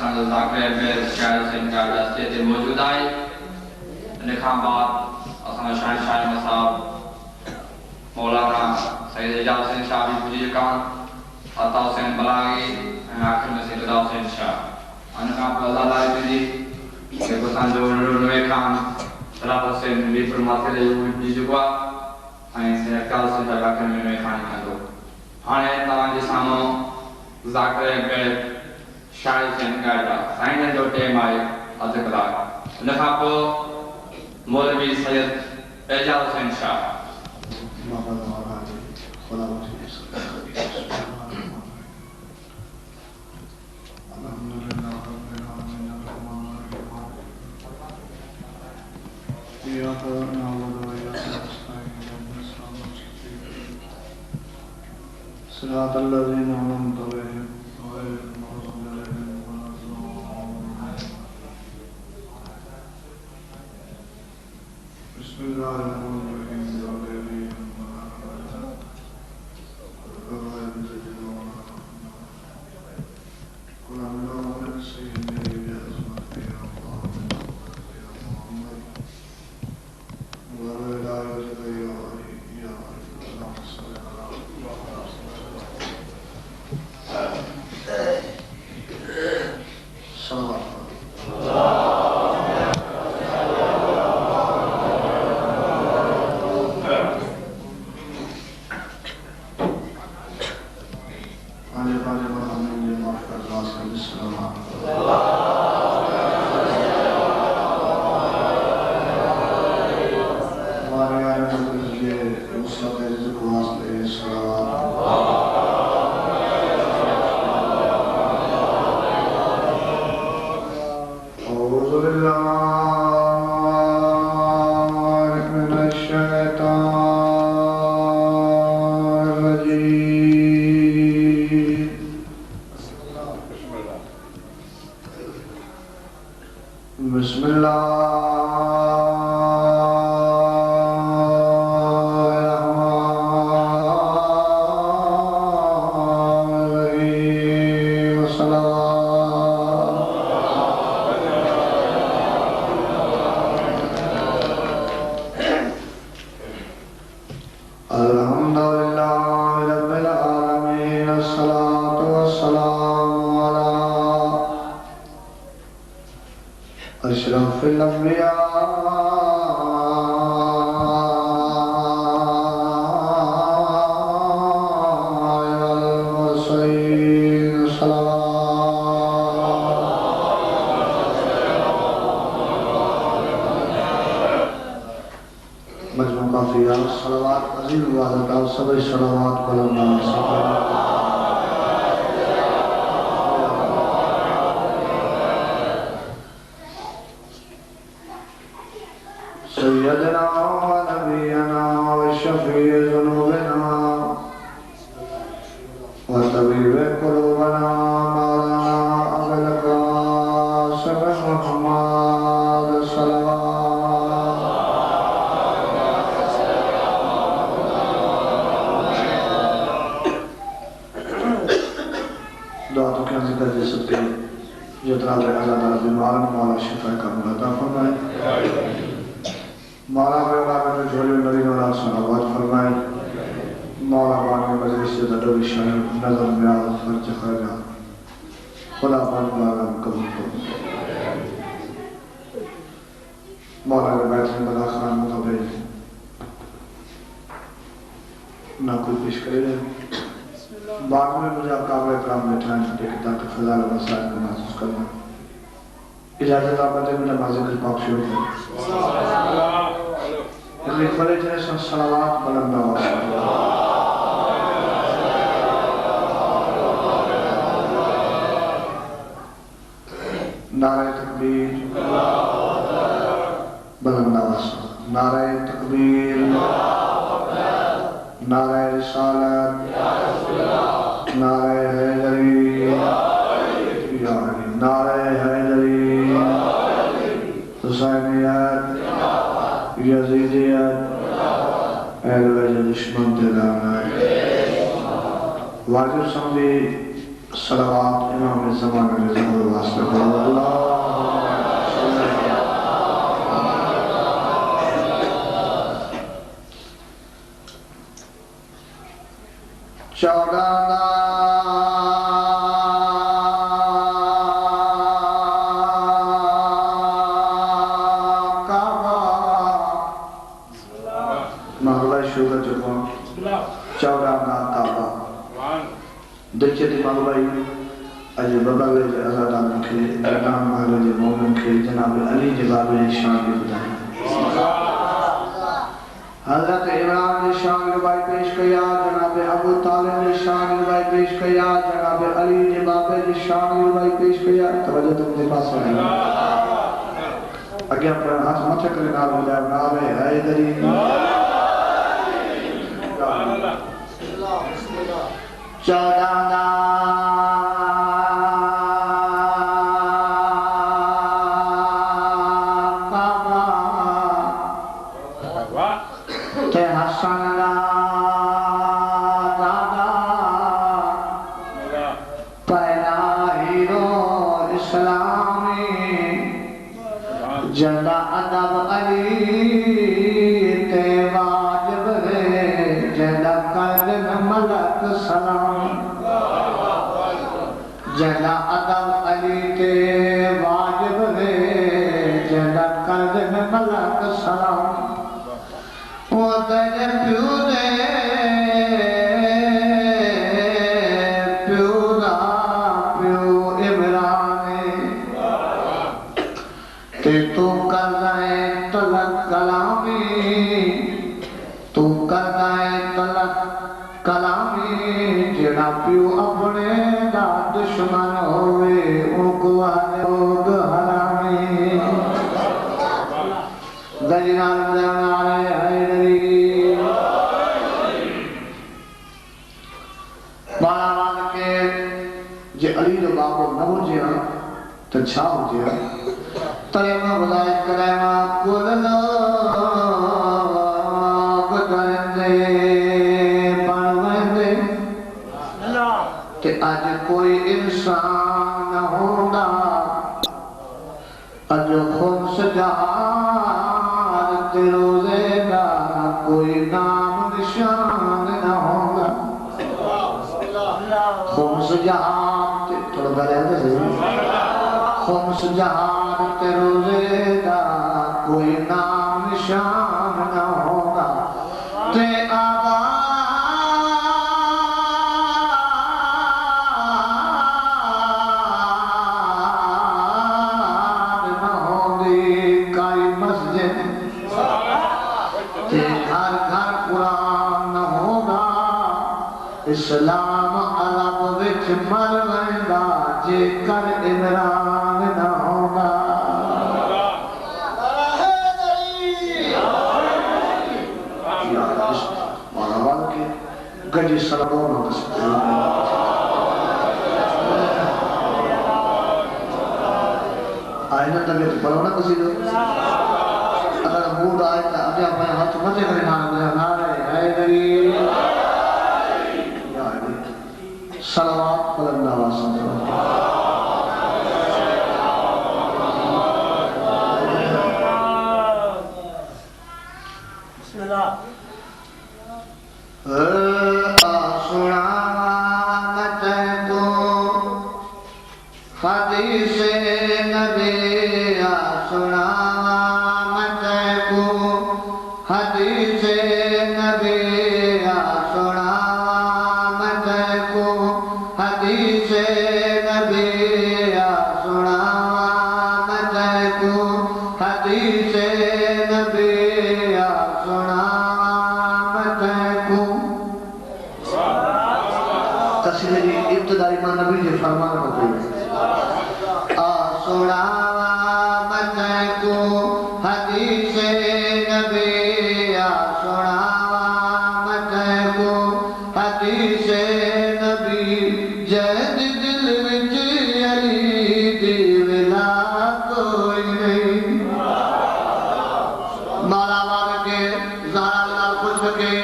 اسان ذاکر میں شاعر سے انکار دستے تھے موجود آئے لکھاں بعد اسان شاہن شاہ مصاب مولانا سید اجاز حسین شاہ بھی پوجی کان عطا حسین بلاغی آخر میں سید عطا حسین شاہ انکا پوزا لائے بھی کہ بسان جو نوے کان صلاح حسین بھی فرماتے لے بھی جگوا سید اکال سے آخر میں نوے کھانی کھا دو آنے تمام جسانوں ذاکر میں شاعر سے انکار دا سائن جو ٹیم آئے ذکر لکھاں پو مولوی سید اعجاز حسین شاہ صراط الذين أنعمت عليهم غير المغضوب عليهم ولا الضالين بسم الله الرحمن الرحيم صلوات امام الزمان رضا اللہ صلی اللہ چودہ دیکھئے دی مولائی اجے ببالے جے ازادان کے ارنام محلے جے مومن کے جناب علی جے بابے شان کی بدائیں حضرت عمران نے شان کی بائی پیش کیا جناب ابو طالب نے شان کی بائی پیش کیا جناب علی جے بابے جے شان کی بائی پیش کیا توجہ تم دے پاس رہی اگیا پر ہاتھ مچھے کرے نال ہو جائے نام حیدری چودہ جلا ادب علی تے واجب ہے جلا قلب ملک سلام جلا ادب علی تے واجب ہے جلا قلب ملک سلام وہ تیرے پیو دے تو کر رہے طلق کلامی تو کر رہے طلق کلامی جڑا پیو اپنے دا دشمن ہوئے ان کو آنے ہوگ حرامی دجنال مدینارے حیدری بالا بال کے جے علی جو بابو نہ ہو جیا تو چھا ہو جیا تلیمہ بلائے کلیمہ کل لوگ دائندے پڑھوندے کہ آج کوئی انسان نہ ہوگا آج خمس جہار تے روزے گا کوئی نام نشان نہ ہوگا خمس جہار تے تھوڑا بڑے آتے سے خمس جہار تے روزے دا کوئی نام نشان نہ ہوگا تے آباد نہ ہوگی کئی مسجد تے گھر گھر قرآن نہ ہوگا اسلام علم وچ مر ویندا جے کر عمران نہ ہوگا گجی سلامون ہو سکتے آئینہ طبیعت پڑھو نا کسی دو اگر موڈ آئے تا ابھی آپ میں ہاتھ مجھے کریں نارے حیدری صلوات پر اللہ واسم بسم اللہ سنامت کو حدیث نبی سنامت کو حدیث نبی سنامت کو حدیث نبی سنامت کو حدیث نبی قصیدے ابتدائی ماں نبی جے فرمان ہوتے سناوا مت کو حدیث نبی سناوا مت کو حدیث نبی جہد دل وچ علی دی ولا کوئی نہیں مالا باب کے زہرا لال خوش کے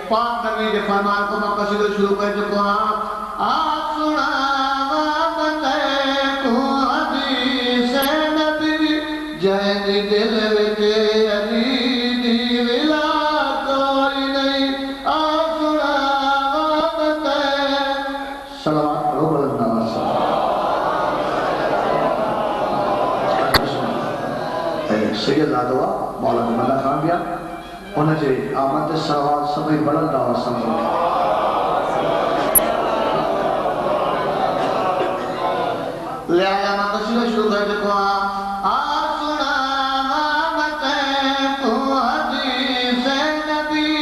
پاک نبی کے فرمان کو میں قصیدہ شروع کر چکا آپ سنا سید آدوا مولانا ملا خان بیا انہیں جے آمد سوال سبھی بڑھن دعوی سمجھو لہذا میں کسی کو شروع کر دکھوا آسنا مامتیں تو حدیث نبی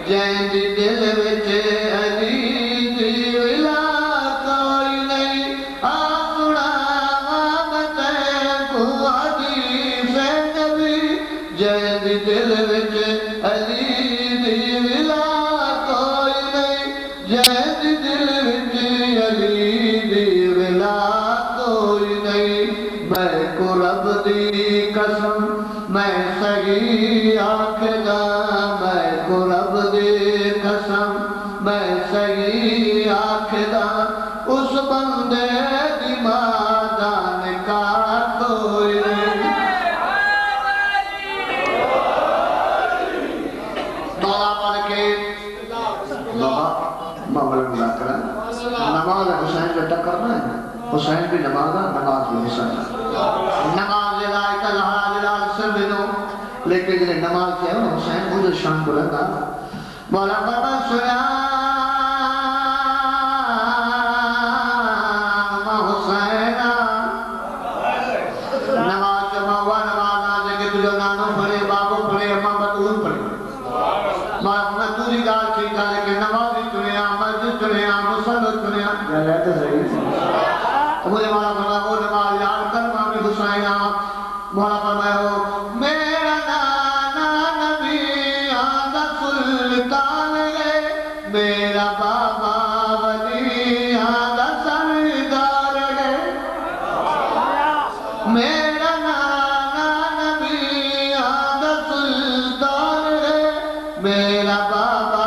جین دی دل وچ علی دی ولا کوئی نہیں آسنا مامتیں تو حدیث نبی جین دی دل وچ علی دی ولا کوئی نہیں جین دی دل وچ علی دی ولا کوئی نہیں میں کو رب دی قسم میں صحیح آکھدا میں کو رب دی قسم میں صحیح آکھدا اس بندے دی مادان کا کوئی نہیں دعا پڑھ کے دعا معاملہ ملا کریں نماز حسین کا ٹکرنا ہے حسین بھی نماز ہے نماز بھی حسین نماز لائے کلہا للال سبنو لیکن جنہیں نماز کیا ہے حسین مجھے شان بلندہ مولا بابا سنا حسین نماز جمع ہوا نماز آجے کہ تجھے نانو پڑھے بابو پڑھے امام بطول پڑھے میں توری گال ٹھیک ہے لیکن نمازی چنیا مسجد چنیا مسلط چنیا جائے تو صحیح مجھے مولا فرمایا وہ نماز یاد کر مامی حسین مولا فرمایا ہو میرا نانا نبی آدھا سلطان ہے میرا بابا ولی آدھا سردار ہے میرا نانا نبی آدھا سلطان ہے میرا بابا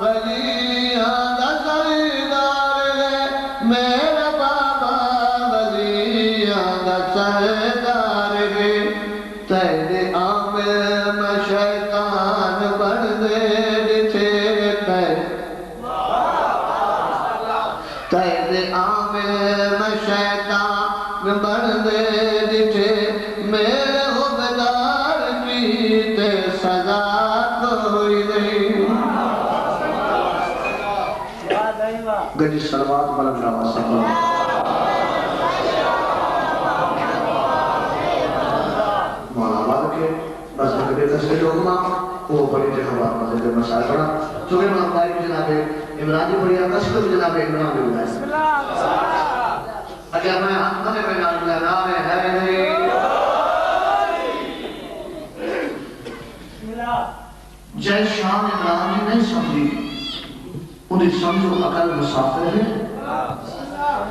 ولی آدھا سردار ہے میرا بابا ولی آدھا سردار ہے تیرے عامر میں شیطان بن دے چھے تیرے عامر میں شیطان بن دے چھے میرے حبدار کی تے سزا کوئی نہیں گجی سلوات ملک راوہ سکتا بس مجھے تصویر لوگما وہ بڑی جہوات مجھے جو مسائل پڑھا چونکہ میں اپنائی بھی جناب عمران جی پڑھیا قصد بھی جناب عمران بھی بلائے اگر میں ہاتھ منے میں نام نام ہے نہیں جے شام عمران جی نہیں سمجھی انہیں سمجھو عقل مسافر ہے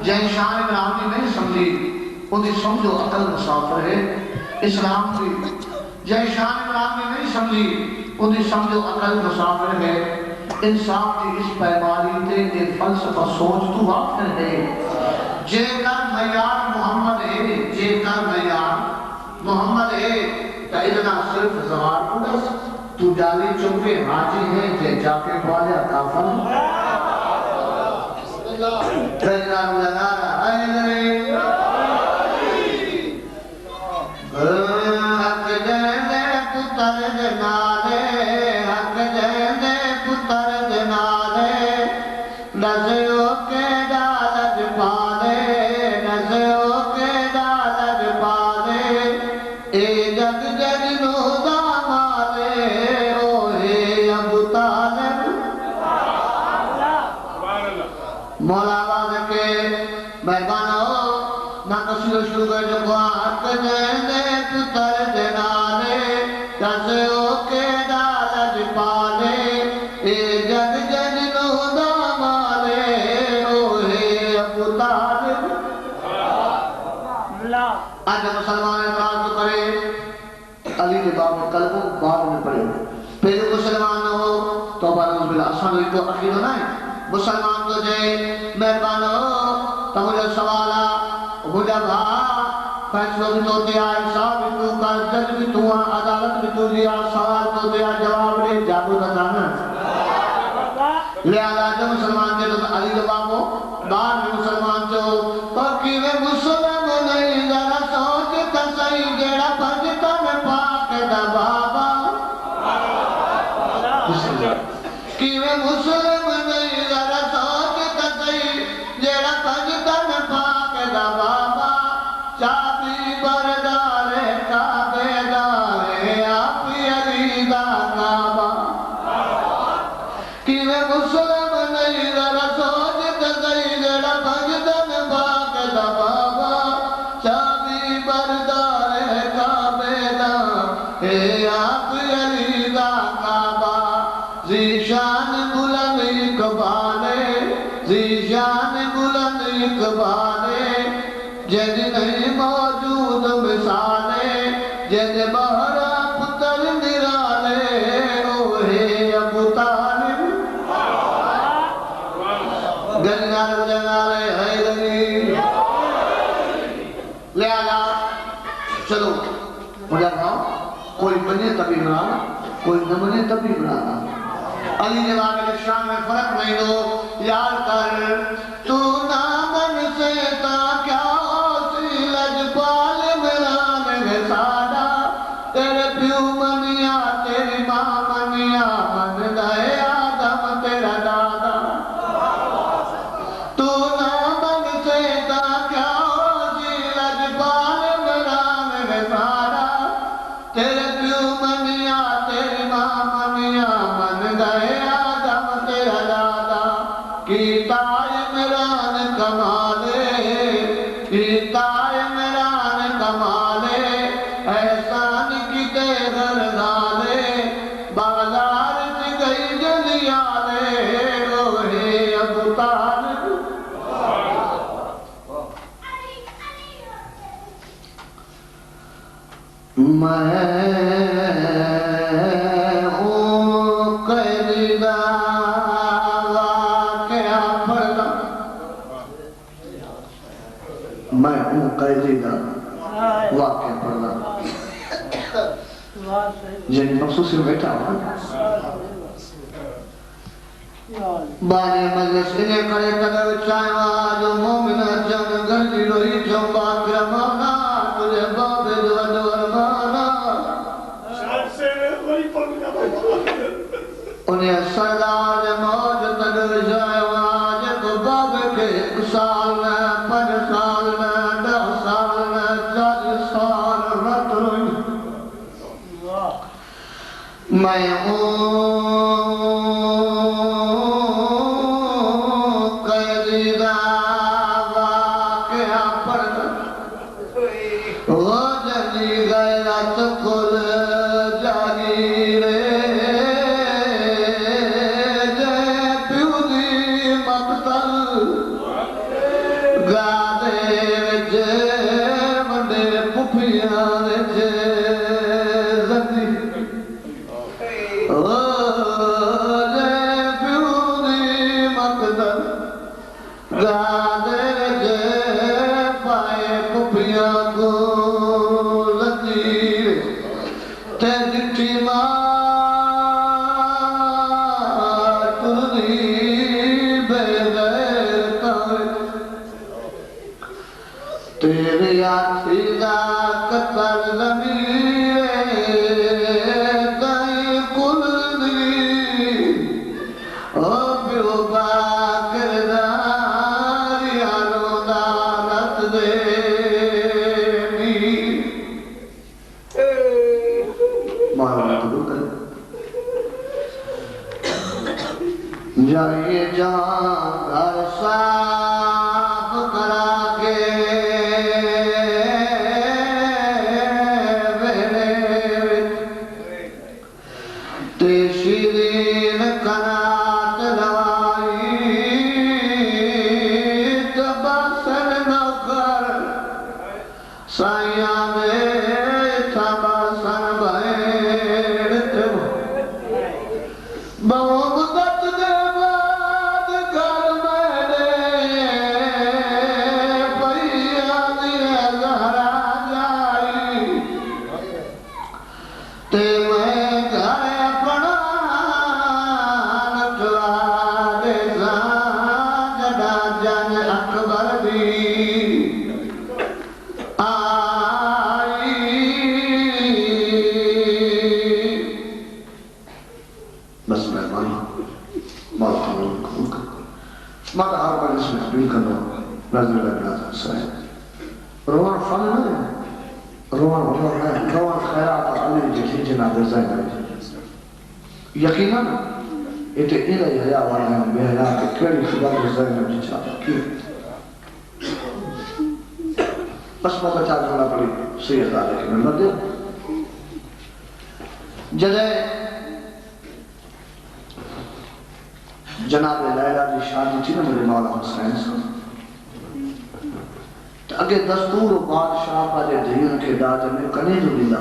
جے شام عمران جی نہیں سمجھی انہیں سمجھو عقل مسافر ہے اسلام کی جے شان عمران میں نہیں سمجھی انہیں سمجھو عقل مسافر ہے انسان کی اس پیمانی تے ایک فلسفہ سوچ تو واقع ہے جے کر معیار محمد ہے جے کر معیار محمد ہے تو اتنا صرف زوار پڑس تو جالی چونکہ حاجی ہے جے جا کے بواجہ کافر تجنا مجنارا اے حق جیندے پتر جنالے حق جیندے پتر جنالے نزیو کے دالج پالے نزیو کے دالج پالے اے جگ جنو دا مالے اوہے ابو طالب مولا باز کے مہربانو نہ کسی شروع کر جو حق جیندے پتر جنالے کسیو کے دالج پالے اے جگ جنو دا مالے اوہے ابو طالب آج مسلمان اعتراض تو کرے علی کے باب میں قلب بعد میں پڑے پہلے مسلمان نہ ہو توبہ نعوذ باللہ آسان ہوئی تو عقیدہ نہ ہے مسلمان تو جائے مہربان ہو تو مجھے سوالا مجھے بھا فیصلہ بھی تو دیا انصاف بھی تو کر جج بھی تو عدالت بھی تو دیا سوال تو دیا جواب لے جادو کا جانا لہذا جب مسلمان کے تو علی جواب ہو بعد میں مسلمان جو پکی میں مسلم نہیں ذرا سوچ تصحیح جیڑا بھجتا میں پاک شادی بردار کعبے دارے آپ علی دا کعبہ کہ میں مسلم نہیں ذرا سوچ تزائی جڑا بھجدن باق دا بابا شادی بردار کعبے دارے آپ علی دا کعبہ ذیشان بلند اقبالے ذیشان بلند اقبالے جن نہیں موجود مثالے جن بہرا پتر نرالے اوہے ابو طالب گنگار جنالے حیدری لہذا چلو مجھے کہا کوئی بنے تبھی بنانا کوئی نہ بنے تبھی بنانا علی جواب علیہ السلام میں فرق نہیں دو یاد کر تو نامن سے تا کیا ہوسی لجپال میران میں ساڑا تیرے پیو منیا تیری ماں منیا من دائے آدم تیرا دادا تو نامن سے تا کیا ہوسی لجپال میران میں ساڑا تیرے پیو منیا تیری ماں منیا من دائے آدم تیرا دادا کیتا عمران کمالے کیتا عمران کمالے احسان کی تیغر نالے بازار سے گئی جلیالے اوہے ابو طالب میں ہوں قیدی دا واقعہ پڑھنا جن مخصوص سے بیٹھا ہوا بانے مجلس انہیں کرے تگر چائے جو مومن جن گرجی روئی جمبا کرمانا تجھے باب دور ورمانا انہیں سردار موج تگر جائے کو باب کے ایک سال میں پر سال میں 10 سال میں 40 سال رت روئی میں قیدی دا واقعہ پڑھنا وہ جنی غیرت کل جاگی رے تیرے آتھی دا قطر لمیرے دائی کل دی او پیو باکر داری آنو دارت دینی مہارانا قبول کریں جائیے جہاں گھر صاف کرا کے شیرین کنات لوائی تباسن نوکر سائیاں میں تباسن بیڑت بہت دے بعد گھر میں پریادی زہرا جائی تے میں گھر بس مہربانی بات قبول کر ماتا ہر بار اس میں قبول کرنا رضی اللہ عنہ صاحب روان فن نہیں یقیناً یہ حیا والا ہے بے حیا کہ کیڑی خبر گزر نبی چاہتا کی بس میں بچا جملہ پڑی سید آلے کے نمبر دے جدے جناب لیلہ کی شادی تھی نا میرے مولا حسین سے تو اگے دستور و بادشاہ پاجے دھیان کے داجے میں کنی جو ملا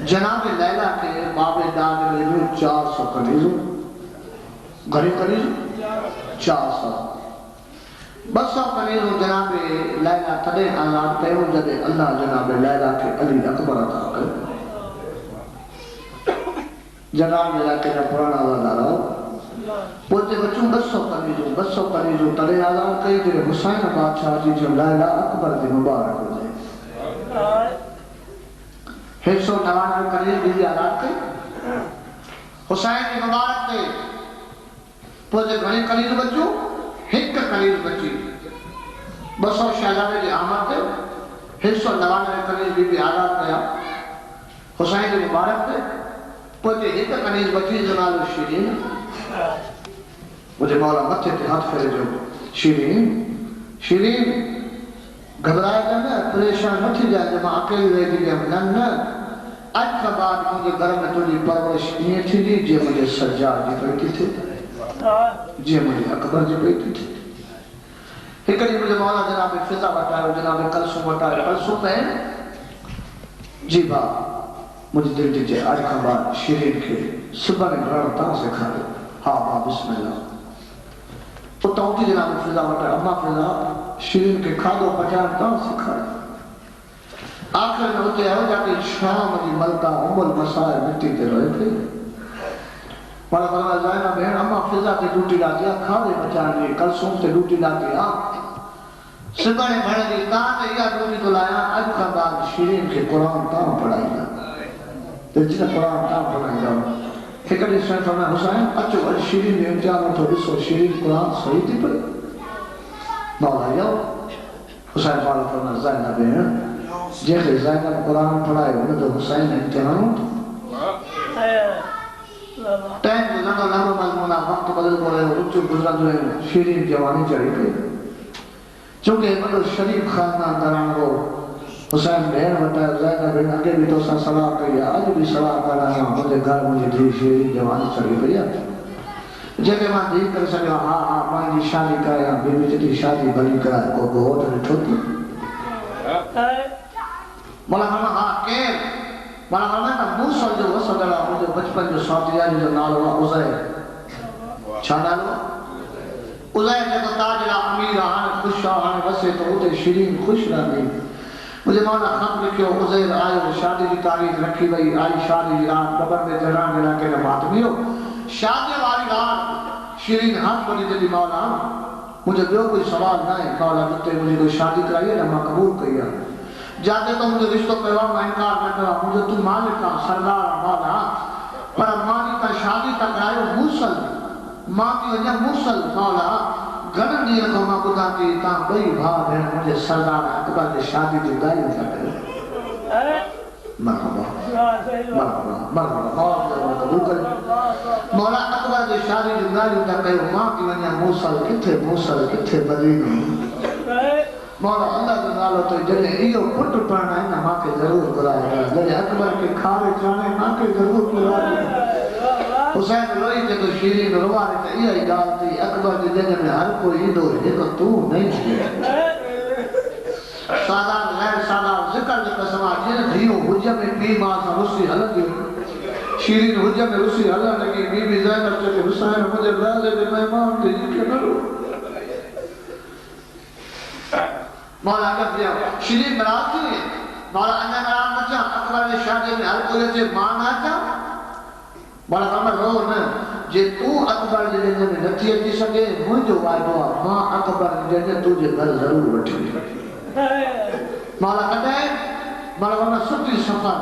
جناب لیلہ کے باب داج میں 400 کنیزو گھری کنیزو 400 200 کنیزو جناب لیلہ تدے آزاد کہوں جدے اللہ جناب لیلہ کے علی اکبر عطا کر جناب لیلہ کے پرانا آزاد رہا پوچھتے بچوں 200 کنیزو تدے آزاد کہی جدے حسین بادشاہ جی جو لیلہ اکبر دی مبارک ہو جائے 199 کنیز بھی آزاد کئی حسین کی مبارک دے پوچھتے گھنے کنیز بچوں ایک کنیز بچی 200 شہزادے کی آمد دے 199 کنیز بھی آزاد کیا حسین کی مبارک دے پوچھتے ایک کنیز بچی جنال شیرین مجھے مولا متھے تے ہاتھ پھیرے جو شیرین گھبرایا جانا پریشان نہ تھی جائے جب اکیلی رہ گئی نہ آج کا بعد مجھے گھر میں تجھے پرورش نہیں تھی جی جی مجھے سجاد جی پیتی تھی جی مجھے اکبر جی پیتی تھی ایک مجھے مولا جناب فضا بٹائے جناب کلسوم بٹائے کلسوم ہے جی با مجھے دل دیجئے آج کا بعد شیرین کے صبح نے گرانتا سے کھا لے ہاں با بسم اللہ تو تاؤتی جناب فضا بٹائے اما فضا شیرین کے کھادو پچانتا سکھائے آخر میں ہوتے ہو جاتے شام دی ملکہ المسائل مٹی تے رہے تھے والا فرمایا زائنہ بہن اما فضا تے ڈوٹی لاتی کھادے پچان دی کلسوم تے ڈوٹی لاتی سبھنے بڑھ دی تاں یا ڈوٹی تو لایا اج کا بعد شیرین کے قرآن تاں پڑھائی جا تے جنہ قرآن تاں پڑھائی جا فکر اس میں فرمایا حسین اچھو اج شیرین نے امتحان تو رسو شیرین قرآن صحیح تھی پڑھے مولا یاو حسین والا فرمایا زائنہ بہن جیسے زائنہ قرآن پڑھائے انہیں تو حسین نے امتحان ہوتا ٹائم گزرنا لہو مضمونہ وقت بدل کو رہے رچو گزرا جو ہے شیرین جوانی چڑھی گئی چونکہ مدر شریف خاندان دران کو حسین بہن بتایا زائنہ بہن اگے بھی تو سا صلاح کیا آج بھی صلاح کرنا ہے مجھے گھر مجھے دھی شیرین جوانی چڑھی گئی جب میں دھی کر سکا ہاں ماں جی شادی کرایا بیوی جتی شادی بلی کرایا کو گوٹ رٹھوتی مولا فرمایا ہاں کیر مولا فرمایا موسیٰ جو وصل اللہ مجھے بچپن جو ساتھیانی جو نال ہوا عزیر چھانا لوا عزیر جب تاجرہ امیر آنے خوش آنے وسے تو ہوتے شیرین خوش رہ گئی مجھے مولا خط لکھے عزیر آئے وہ شادی کی تاریخ رکھی گئی آئی شادی کی رات قبر میں جران جنا کے نبات ہو شادی والی رات شیرین ہاتھ بڑی جلی مولا مجھے جو کوئی سوال نہ ہے مولا جتے مجھے کوئی شادی کرائیے نہ میں قبول کیا جاتے تو مجھے رشتوں پیغام میں انکار نہ کرا مجھے تو مالکہ سردار مولا پر مانی کا شادی تک آئے موسل ماں کی وجہ موسل مولا گھر دیر کو ماں خدا کی تاں بئی بھاگ ہے مجھے سردار اکبر کی شادی کی دائی کرے مرحبا مرحبا مرحبا قبول کرے مولا اکبر کی شادی کی دائی کرے ماں کی وجہ موسل کتھے بدینی مولا اللہ کے نالو تو جنہیں ایو پٹ پڑھنا ہے نا ماں کے ضرور برائے گا جنہیں اکبر کے کھارے جانے ماں کے ضرور برائے گا حسین روئی تے تو شیرین روارے تے یہ ہی گال تھی اکبر کے جنہیں میں ہر کوئی دو ہے تو تو نہیں ہے سادان غیر سادان ذکر ذکر سما جنہیں دھیو حجہ میں بی ماں سا رسی حلق دی شیرین حجہ میں رسی حلق لگی بی بی زینب چکے حسین مجھے رازے دے مہمان تھی جن کے نہ رو مولا کہتے دیا شریف مراد کی ہے مولا انہیں مراد بچا اکبر نے شادی میں ہر کوئی سے مان آتا مولا فرمائے رو نا جے تو اکبر جنہیں میں نتی اچھی سکے مجھ جو آئے دعا ماں اکبر جنہیں تجھے گھر ضرور بٹھی مولا کہتے ہیں مولا فرمائے ستی سفر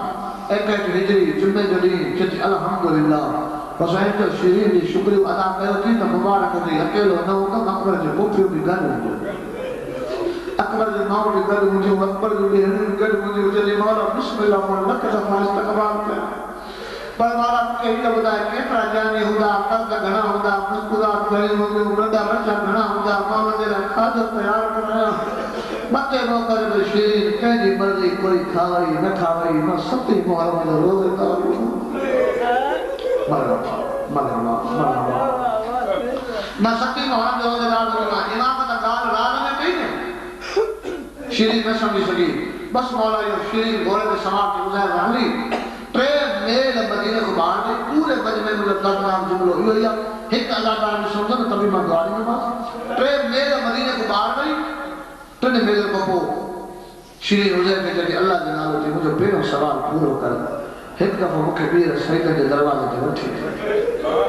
ایک ہجری جمعے جدین چتی الحمدللہ حسین تو شیرین دی شکری ادا کرو تھی تو مبارک دی اکیلو نہ ہوگا اکبر جو مفیو بھی گھر ہوگا اکبر جو ماں بھی گھر مجھے اکبر جو بھی گھر مجھے جلی مولا بسم اللہ مولا لکھ دفعہ استقبال کر پر والا کہیں لگتا ہے کہ پراجانی ہوتا قرض گھنا ہوتا مسکرات گھنی ہوتی مردا بچہ گھنا ہوتا ماں دے لائے کھادر تیار کر رہا بچے موقع دے شیر کہیں مرضی کوئی کھاوئی نہ کھاوئی میں ستی محرم دے روزے دار مرحبا مرحبا مرحبا میں ستی محرم دے روزے دار ہوگا امامت اکال راز میں کہیں نہیں شیرین میں سمجھ سکی بس مولا یہ شیرین گورے میں سماعت کی گزار رہی ترے میل مدینہ کو باہر دے پورے مجمع میں لفظ نام جملو یہ ایک اللہ تعالیٰ نے سمجھا نا تبھی میں دعا نہیں نماز ترے میل مدینہ کو باہر گئی تنے میل کو پو شیرین حضیر کے جلی اللہ جنالو جی مجھے پہلوں سوال پورو کر ایک دفعہ مکہ بیر سیدہ کے دروازے کے اٹھے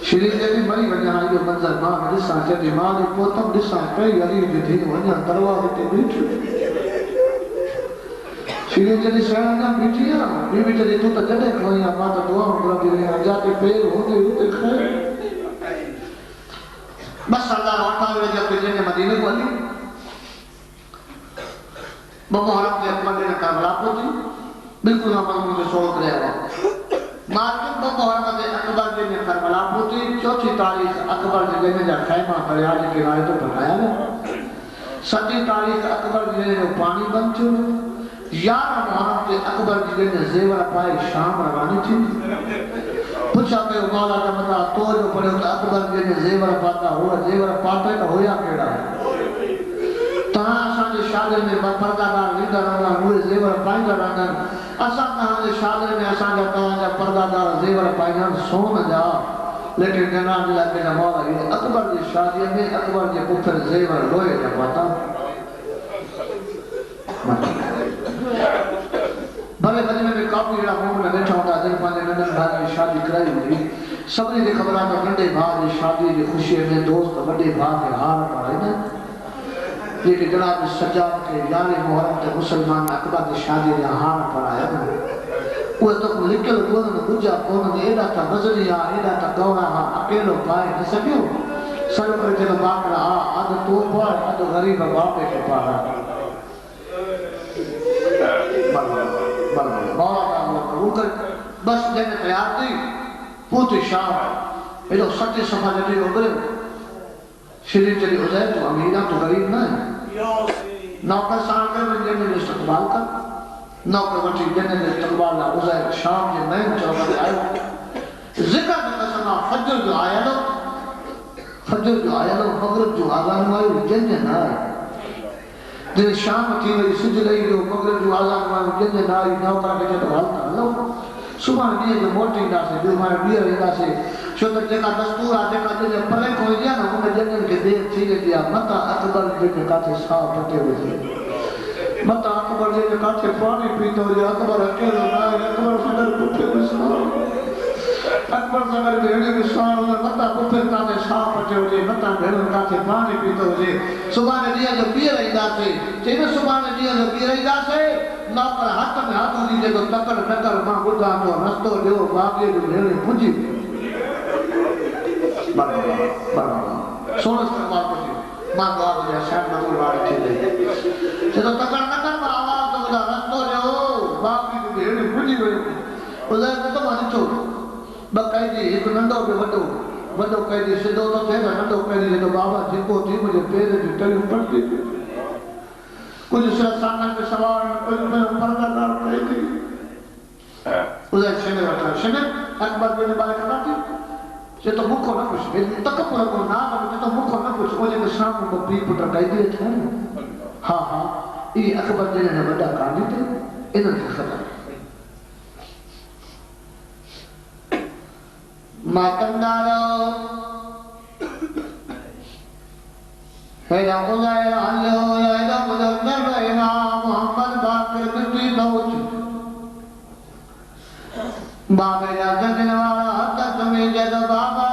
شیرین جلی مری ونیا آئیو منظر ماں میں دساں چلی ماں نے پوتم دساں کئی علی جو دھی ونیا دروازے کے بیٹھے شیرین چلی سیانا بیٹھی ہے بی بی چلی تو تا جڑے کھوئی ماں تا دعا ہوں بھی رہے ہیں جاتے پیر ہوتے ہوتے خیر بس سردار وقتا ہوئے جب پجنے مدینہ کو علی محرم کے اکبر نے کربلا پوچھی بالکل ہم مجھے سوچ رہے ہیں مارکن محرم کے اکبر نے کربلا پوچھی چوتھی تاریخ اکبر نے جا خیمہ دریا کے کنارے تو بنایا گیا ستی تاریخ اکبر نے جو پانی بن چکے یارہ محرم کے اکبر جگہ نے زیور پائے شام روانی تھی پوچھا کہ مولا کا مطا تو جو پڑے تو اکبر جگہ نے زیور پاتا ہوا زیور پاتا ہے تو ہویا کیڑا ہے تہاں اساں دے شاگر میں پردہ دار لیندہ رہنا ہوئے زیور پائندہ رہنا اساں تہاں دے شاگر میں اساں جا تہاں جا پردہ دار زیور پائندہ سون جا لیکن جناب اللہ کے مولا یہ اکبر دی شادی میں اکبر کے پتر زیور لوئے جا پاتا بھلے مجمع میں کافی جڑا مومن بیٹھا ہوتا دل پانے نندن بھائی کی شادی کرائی ہوئی سبنے دے خبرات ننڈے بھائی کی شادی دی خوشی میں دوست بڑے بھائی کے ہار پر آئے نا یہ کہ جناب سجاد کے یاری محرم تے مسلمان اکبر دی شادی دے ہار پر آئے نا وہ تو لکل گونن گجا کونن ایڈا تا بزری آ ایڈا تا گورا ہاں اکیلو پائے نہ سکیو سلو کر جنہ باپ رہا آدھ تو پڑ آدھ غریب باپے کے پارا بس جنہیں تیار تھی پوتی شام یہ لوگ سچے صفحہ جنہیں اگرے شریف چلی حضیر تو امیرہ تو غریب نہ ہے نوکر سانکر میں جنہیں استقبال کر نوکر بچی جنہیں استقبال نہ حضیر شام جن میں چوکر آئے ذکر بقسمہ فجر جو آیا لو فجر جو آیا لو مغرب جو آزان ہوئی جنہیں نہ آئے دل شام تھی وہی سج رہی جو مغرب جو آزان ہوئی جنہیں نہ آئی نوکر کے جب حالتا لو صبح دیئے جو موٹی دا سے دل مارے بیر دا سے شکر جگہ دستور آتے کا جنہیں پرے کھوئی دیا نا انہیں جنہیں کے دیر چیلے دیا مطا اکبر جنہیں کاتے صاحب پٹے ہوئے تھے مطا اکبر جنہیں کاتے پانی پیتا ہوئے اکبر اکیلو نہ ہے اکبر فدر پٹے ہوئے صاحب اکبر سنگر بھیڑی بسوار ہوئے مطا کپر کاتے صاحب پٹے ہوئے مطا بھیڑی کاتے پانی پیتا ہوئے صبح نے دیا جو بیر ایدہ سے چیمیں صبح نے دیا جو بیر ایدہ سے نوکر ہاتھ میں ہاتھ دیجئے تو تکر نکر ماں بڑھا تو رستو جو باقی جو بھیڑی پوچھی برابر سونس کر بات پوچھی ماں دعا بجھے شاید نمور بارے چھے دے تو تکر نکر ماں آواز تو بڑھا رستو جو باقی جو بھیڑی پوچھی ہوئی ادھر تو مانی چھوڑ بقائی دی ایک نندو پہ وڈو کہی دی سدھو تو تھے گا نندو کہی دی تو بابا جن کو تھی مجھے پیرے جو ٹلی پڑتی کچھ سر سامنے پہ سوار کچھ میں پردہ دار کہی دی ادھر شنے بٹھا شنے اکبر بن بارے کرنا تھی یہ تو مکھو نہ کچھ تکبر کو نام ہے تو مکھو نہ کچھ مجھے کہ شام کو پی پٹر کہی دیئے تھے ہاں ہاں یہ اکبر جنہیں نے بڑا کانی تھے انہوں کی خبر ماتندارو ہیدہ خضائر اللہ ہیدہ خضر امام محمد باقر مٹی دوچ بابا جازن جنوارا حتی تمہیں جد بابا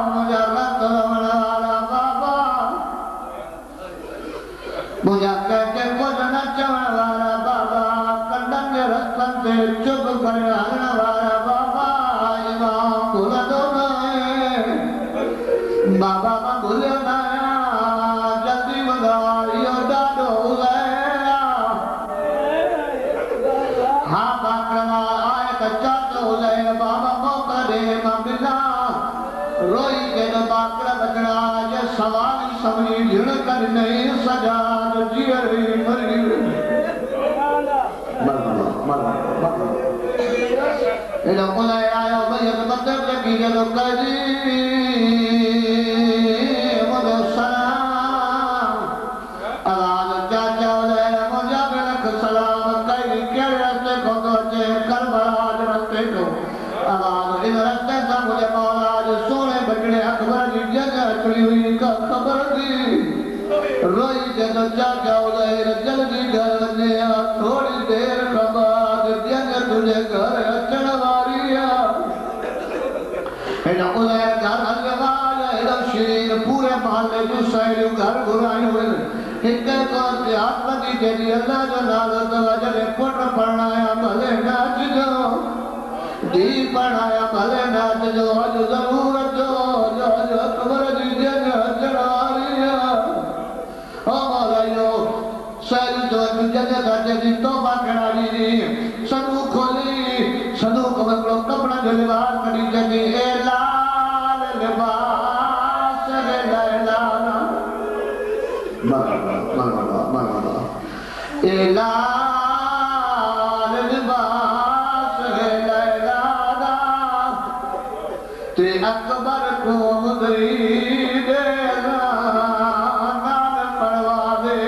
مجرد رمڑا بابا مجھا کہتے خود نچوڑ والا بابا رستن سے چپ کر ہرن والا بابا امام بھولا دو نائے بابا میں بھولے نایا جلدی مگاریو ڈاڈو گیا سوال سمجھ جڑ کر نہیں سجاد جیری مری مرحبا ایڈا قلعے آیا بیت مطلب لگی جلو قدی مجھو سلام آواز چاچا لے مجھا بلک سلام قیدی کیڑے رستے کو دوچے کربلا رستے کو آواز ان رستے سا مجھے مولا جو سونے بکڑے اکبر کی جگہ چڑی ہوئی کا خبر دی روئی جدو چاچا لے جلدی گھر نیا تھوڑی دیر خباد جگہ تجھے گھر اچھن واریا ایڈا قلعے گھر حلوال ایڈا شرین پورے محلے جو سائیو گھر گھرائی ہوئے ہکے کون سے آتمتی جیدی اللہ جو نالت وجلے پٹ پڑھنایا بھلے ناچ جو دی پڑھنایا بھلے ناچ جو جو ضرورت جو اکبر جی جگہ چڑھاریا او مولائیو سائیو جو جگہ داچے دی توبہ کرائی دی صندوق کھولی صندوق میں کپڑا جو لباس کری جگہ اے لال لباس ہے لیلانا مرحبا اے لال لباس ہے لیلانا تے اکبر کو مدری دینا نام پڑوا دے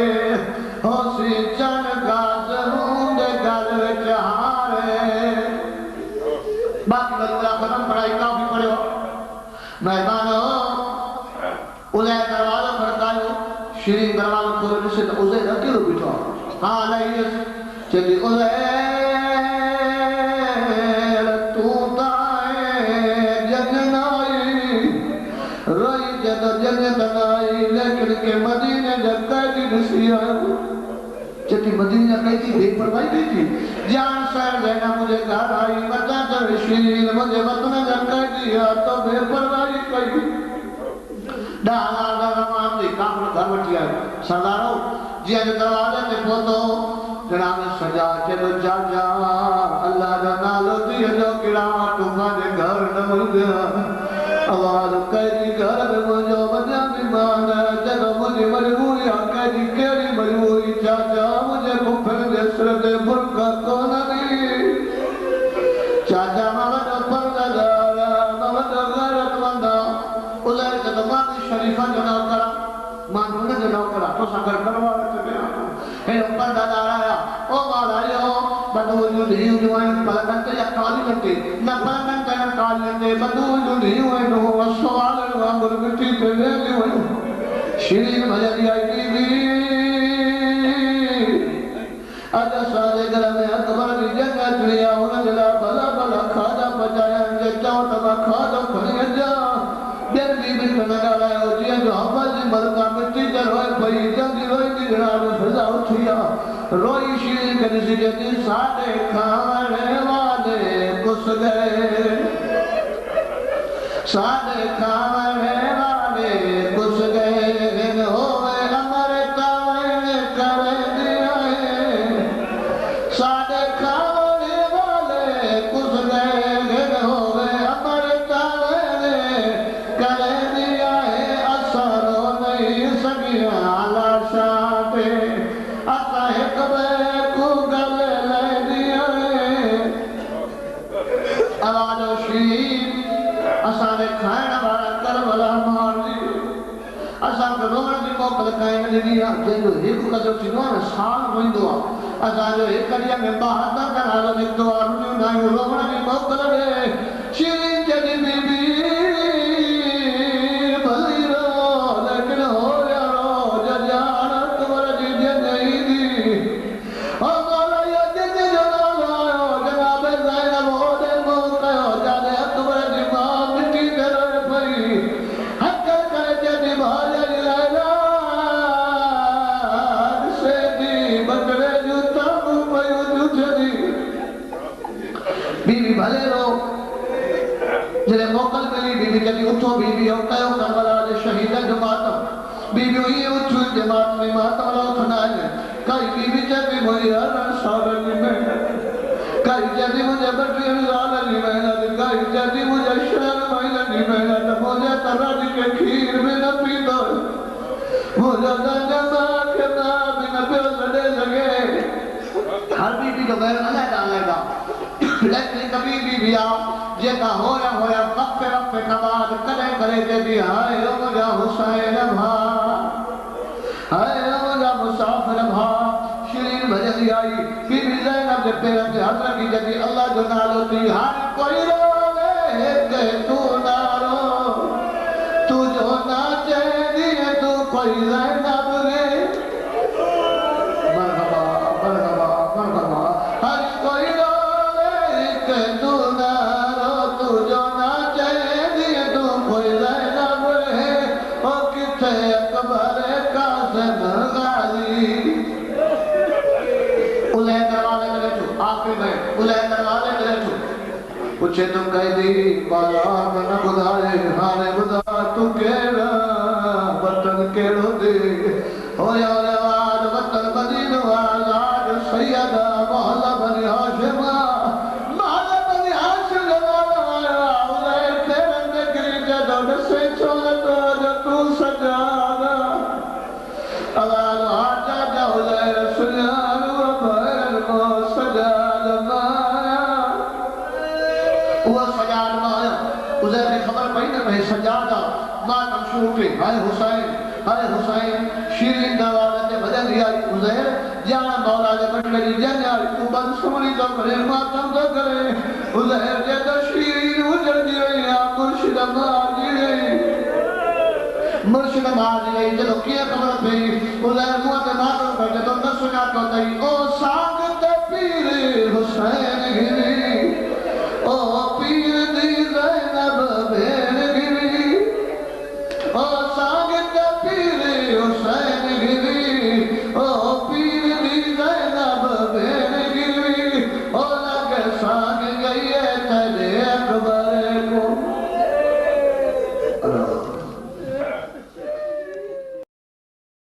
ہو سی چن گاز ہوں دے گل چہارے باقی بلدہ ختم پڑھائی کافی پڑھو مہمانو اولئے دروازہ کھڑکایو شیرین دروازہ کھولے جسے تو اسے اکیلو بیٹھا ہاں لئیس چلی اولئے تو دائے جگنائی روئی جد جگنائی لیکن کے مدینے جب قیدی نسی آئے چلی مدینہ قیدی بے پروائی گئی تھی جان سیر دینا مجھے گھر آئی مچا چل شیرین مجھے وطن جب قیدی آ تو بے پروائی گئی ڈالا رمان دی کامل گھر بٹھی آئے سردارو جی آج دروازے تے پوتو جناب سجا چلو چاچا اللہ جنالو دی جو کڑاما تمہارے گھر نمر دیا آواز قیدی گھر میں مجھو بجا بیمان ہے جدو مجھے مجبوری قیدی کیڑی مجبوری چاچا مجھے کفر جسر دے برکہ کونی چاچا موجو پردہ دارا موجو غیرت مندہ اولئے جدو مانی شریفہ جناب کرا مانونے جناب کرا تو سکر کروا رکھتے ہیں اے پردہ دارا ہے او مالا یو بدو جو دھیو جو ہیں پلکنتے یا کالی لگتے نہ پلکنتے یا کالی لگتے بدو جو دھیو ہیں نو سوال وانگر مٹی پہ لے جو ہیں شیرین مجھلی آئی بی آجا سارے گرہ میں اکبر کی جگہ چڑیا ہونا جلا بلا بلا کھاجا پچایا انجے چاو تبا کھاجا کھڑی جا دیر بی بی کنگا رہے ہو جیا جو حفظ ملکہ مٹی جل ہوئے پئی جلدی روئی دی جناب فضا اٹھیا روئی شیرین کے نسی جتی ساڑے کھانے والے کس گئے ساڑے کھانے والے کس گئے ہوئے ہمارے کھانے کرے دیا ہے ساڑے کھانے والے کس گئے ہوئے ہمارے کھانے کرے دیا ہے اثرو نہیں سکیا لاشا پہ اتا ایک بے کو گلے لے دیا ہے آواز و شیر اسانے کھائنا بارا کربلا مار دی اسان کو رومن دی موقع کائیں نے دیا جنو ایک قدر چنو سال ہوئی دعا اسان جو ایک کریا میں بہادر کرا لو ایک دعا رجو نائیں رومن دی موقع لے شیرین جدی بی بی بھلی رو لیکن ہو یا رو جانت ورجی جنہی دی اور مولا یا جنہی جنال آئے جناب زینب ہو دے موقع ہو جانے اکبر دی ماں مٹی دے روئے پئی حکر کر جدی بھاجا لائلان سے دی بکڑے جو تابو پیو جو جدی بی بی بھلے رو جلے موقع ملی بی بی جدی اٹھو بی بی اور کہو کربلا دے شہیدہ جو ماتم بی بی ہوئی اٹھو جماعت میں ماتم اللہ کھنائے کئی بی بی جدی مجھے ہر سال علی محنت کئی جدی مجھے بٹی انزال علی محنت کئی جدی مجھے شہر محنت علی محنت مجھے ترہ کے کھیر میں نہ پیتا مجھے جمع کے نام نہ پیو سڑے لگے ہر بی بی جو غیر علیحدہ لیکن کبھی بھی آپ جیتا ہویا وقت نماز کرے کرے دے دی ہائے مجھا حسین ہائے مجھا مسافر شیرین بھجلی آئی بی بی زینب دے پیرن دے حضرت کی جدی اللہ جو نالو تی ہر کوئی روے کہ تو نہ رو تو جو ناچے دیئے تو کوئی زینب رے مرحبا مرحبا مرحبا ہر کوئی روے کہ تو نہ رو تو جو ناچے دیئے تو کوئی زینب رے او کتے اکبر قاسم غازی اُلے دروازے میں لیٹو آخری میں اُلے دروازے میں لیٹو پوچھے تم کہہ دی بازار میں نہ بدھائے ہانے بدھا تو کیڑا وطن کیڑو دے ہویا رواد وطن مدین آزاد سیدہ محلہ بنی ہاشمہ محلہ بنی ہاشم جوالا اُلے تیرن دکری جدو سے چھوڑتا جو تو سجانا اغال آجا جا اُلے رسولان عزیر نے خبر پہی نہ رہے سجادہ ماتم شروع کے ہائے حسین شیرین دوالت بدل دیا عزیر جانا مولا جب بڑی جانے آئی تو بند سمری تو کرے ماتم تو کرے عزیر جیتا شیرین اجر دی رہی آپ مرشد مار دی رہی مرشد مار دی رہی جلو کیا خبر پہی عزیر موت ماتم کرتے تو نہ سنا تو دئی او سانگت پیر حسین گھری او